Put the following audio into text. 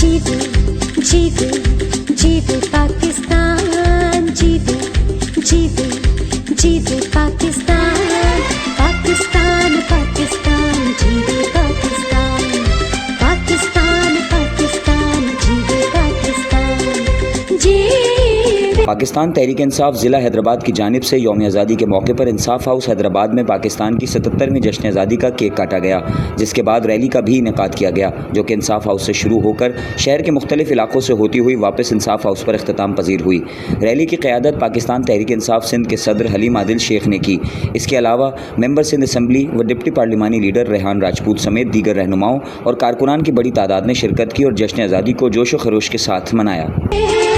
जीते जीते जीते पाकिस्तान, जीते जीते जीते पाकिस्तान, पाकिस्तान पाकिस्तान जीते पाकिस्तान, पाकिस्तान पाकिस्तान जीते पाकिस्तान, जीते। पाकिस्तान तहरीक इंसाफ ज़िला हैदराबाद की जानिब से यौम आज़ादी के मौके पर इंसाफ हाउस हैदराबाद में पाकिस्तान की 77वीं जश्न आज़ादी का केक काटा गया, जिसके बाद रैली का भी इनेकाद किया गया, जो कि इंसाफ हाउस से शुरू होकर शहर के मुख्तलिफ इलाकों से होती हुई वापस इंसाफ हाउस पर अख्ताम पजीर हुई। रैली की क़यादत पाकिस्तान तहरीक इंसाफ सिंध के सदर हलीम आदिल शेख ने की। इसके अलावा मेंबर सिंध असम्बली व डिप्टी पार्लिमानी लीडर रेहान राजपूत समेत दीगर रहनुमाओं और कारकुनान की बड़ी तादाद ने शिरकत की और जश्न आज़ादी को जोश व खरोश के साथ मनाया।